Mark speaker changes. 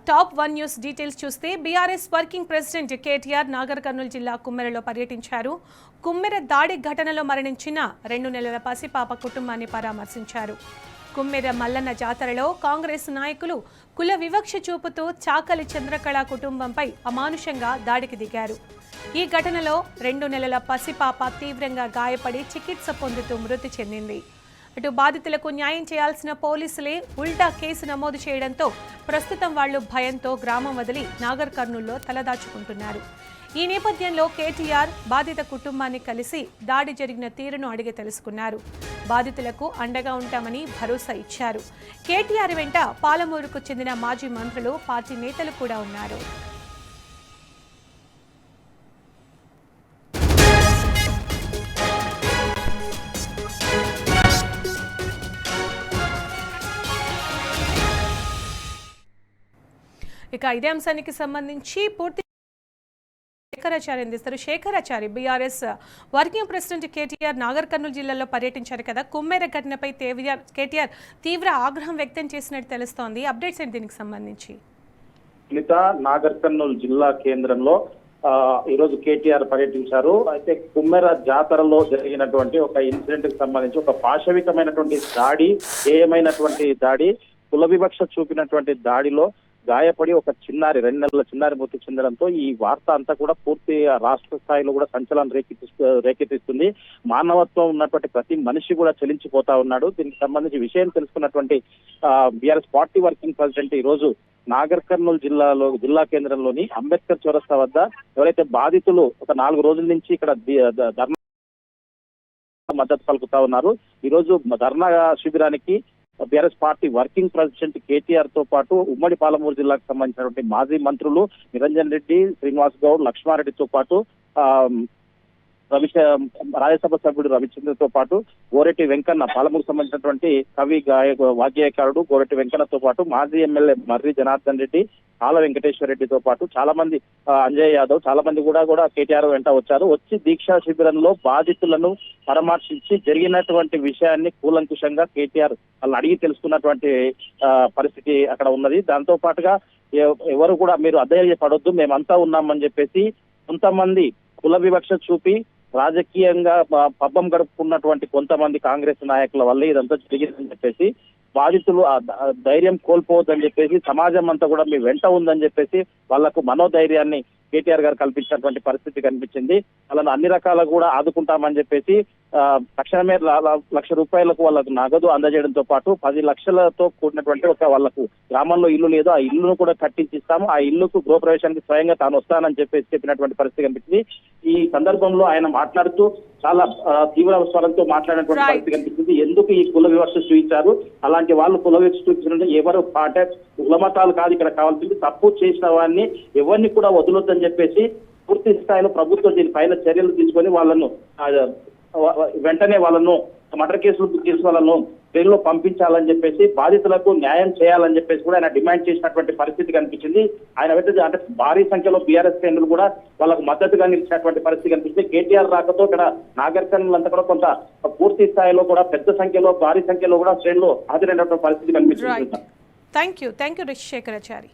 Speaker 1: Top 1 news details చూస్తే BRS working president KTR Nagar Kurnool జిల్లా కుమ్మెరలో పర్యటించారు. కుమ్మెర దాడి ఘటనలో మరణించిన 2 నెలల పసిపాప కుటుంబాన్ని పరామర్శించారు. కుమ్మెర మల్లన్న జాతరలో కాంగ్రెస్ నాయకులు కుల వివక్ష చూపుతూ చాకలి చంద్రకళ కుటుంబంపై అమానుషంగా దాడికి దిగారు. ఈ ఘటనలో 2 నెలల పసిపాప తీవ్రంగా గాయపడి చికిత్స పొందుతూ మృతి చెందింది. అటు బాధితులకు న్యాయం చేయాల్సిన పోలీసులే ఉల్టా కేసు నమోదు చేయడంతో ప్రస్తుతం వాళ్లు భయంతో గ్రామం వదిలి నాగర్ కర్నూల్లో తలదాచుకుంటున్నారు. ఈ నేపథ్యంలో కేటీఆర్ బాధిత కుటుంబాన్ని కలిసి దాడి జరిగిన తీరును అడిగి తెలుసుకున్నారు. బాధితులకు అండగా ఉంటామని భరోసా ఇచ్చారు. కేటీఆర్ వెంట పాలమూరుకు చెందిన మాజీ మంత్రులు, పార్టీ నేతలు కూడా ఉన్నారు. ఇక ఇదే అంశానికి సంబంధించి పూర్తి శేఖరాచారి అందిస్తారు. Shekharachari, BRS working president KTR Nagar Kurnool జిల్లాలో పర్యటించారు కదా. కుమ్మెర ఘటనపై కేటీఆర్ తీవ్ర ఆగ్రహం వ్యక్తం చేసినట్టు తెలుస్తోంది. అప్డేట్స్ ఏంటి దీనికి సంబంధించి?
Speaker 2: నాగర్ కర్నూలు జిల్లా కేంద్రంలో ఈరోజు కేటీఆర్ పర్యటించారు. అయితే కుమ్మెర జాతరలో జరిగినటువంటి ఒక ఇన్సిడెంట్ కి సంబంధించి ఒక పాశవికమైనటువంటి దాడి, ఏమైనటువంటి దాడి, కుల వివక్ష చూపినటువంటి దాడిలో గాయపడి ఒక చిన్నారి 2 నెలల చిన్నారి మృతి చెందడంతో ఈ వార్త అంతా కూడా పూర్తి రాష్ట్ర స్థాయిలో కూడా సంచలనం రేకెత్తిస్తుంది. మానవత్వం ఉన్నటువంటి ప్రతి మనిషి కూడా చెలించిపోతా ఉన్నాడు. దీనికి సంబంధించి విషయం తెలుసుకున్నటువంటి బీఆర్ఎస్ పార్టీ వర్కింగ్ ప్రెసిడెంట్ ఈ రోజు నాగర్ కర్నూలు జిల్లా కేంద్రంలోని అంబేద్కర్ చౌరస్తా వద్ద ఎవరైతే బాధితులు ఒక 4 రోజుల నుంచి ఇక్కడ ధర్నా మద్దతు పలుకుతా ఉన్నారు. ఈ రోజు ధర్నా శిబిరానికి BRS party working president KTR తో పాటు ఉమ్మడి పాలమూరు జిల్లాకు సంబంధించినటువంటి మాజీ మంత్రులు నిరంజన్ రెడ్డి, శ్రీనివాస్ గౌడ్, లక్ష్మారెడ్డితో పాటు రాజ్యసభ సభ్యుడు రవిచంద్రతో పాటు గోరెటి వెంకన్న, పాలమూరుకు సంబంధించినటువంటి కవి వాగ్గేయకారుడు గోరెటి వెంకన్నతో పాటు మాజీ ఎమ్మెల్యే మర్రి జనార్దన్ రెడ్డి, ఆల వెంకటేశ్వర రెడ్డితో పాటు చాలా మంది, అంజయ్ యాదవ్, చాలా మంది కూడా కేటీఆర్ వెంట వచ్చారు. వచ్చి దీక్షా శిబిరంలో బాధితులను పరామర్శించి జరిగినటువంటి విషయాన్ని కూలంకుషంగా కేటీఆర్ వాళ్ళని అడిగి తెలుసుకున్నటువంటి పరిస్థితి అక్కడ ఉన్నది. దాంతో పాటుగా ఎవరు కూడా మీరు అధైర్యపడొద్దు, మేమంతా ఉన్నామని చెప్పేసి కొంతమంది కుల వివక్ష చూపి రాజకీయంగా పబ్బం గడుపుకున్నటువంటి కొంతమంది కాంగ్రెస్ నాయకుల వల్ల ఇదంతా జరిగిందని చెప్పేసి బాధితులు ధైర్యం కోల్పోవద్దని చెప్పేసి సమాజం అంతా కూడా మీ వెంట ఉందని చెప్పేసి వాళ్లకు మనోధైర్యాన్ని కేటీఆర్ గారు కల్పించినటువంటి పరిస్థితి కనిపించింది. వాళ్ళని అన్ని రకాల కూడా ఆదుకుంటామని చెప్పేసి తక్షణమే ₹1,00,000 వాళ్ళకు నగదు అందజేయడంతో పాటు 10 లక్షలతో కూడినటువంటి ఒక వాళ్ళకు గ్రామంలో ఇల్లు లేదు, ఆ ఇల్లును కూడా కట్టించిస్తాము, ఆ ఇల్లుకు గృహప్రవేశానికి స్వయంగా తాను వస్తానని చెప్పినటువంటి పరిస్థితి కనిపించింది. ఈ సందర్భంలో ఆయన మాట్లాడుతూ చాలా తీవ్ర స్వరంతో మాట్లాడినటువంటి పరిస్థితి కనిపిస్తుంది. ఎందుకు ఈ కుల వివక్ష చూపించారు, అలాంటి వాళ్ళు కుల వివక్ష చూపించారంటే ఎవరు అంటే కులమతాలు కాదు ఇక్కడ కావాల్సింది, తప్పు చేసిన వారిని ఎవరిని కూడా వదలొద్దని చెప్పేసి పూర్తి స్థాయిలో ప్రభుత్వం దీనిపైన చర్యలు తీసుకొని వాళ్ళను వెంటనే వాళ్ళను మర్డర్ కేసులు తీసి వాళ్ళను జైల్లో పంపించాలని చెప్పేసి బాధితులకు న్యాయం చేయాలని చెప్పేసి కూడా ఆయన డిమాండ్ చేసినటువంటి పరిస్థితి కనిపించింది. ఆయన అంటే భారీ సంఖ్యలో బీఆర్ఎస్ శ్రేణులు కూడా వాళ్ళకు మద్దతుగా నిలిచినటువంటి పరిస్థితి కనిపిస్తుంది. కేటీఆర్ రాకతో ఇక్కడ నాగర్ కర్నూలు అంతా కూడా కొంత పూర్తి స్థాయిలో కూడా పెద్ద సంఖ్యలో భారీ సంఖ్యలో కూడా శ్రేణులు హాజరైనటువంటి పరిస్థితి కనిపిస్తుంది.
Speaker 1: Thank you Shekharachari.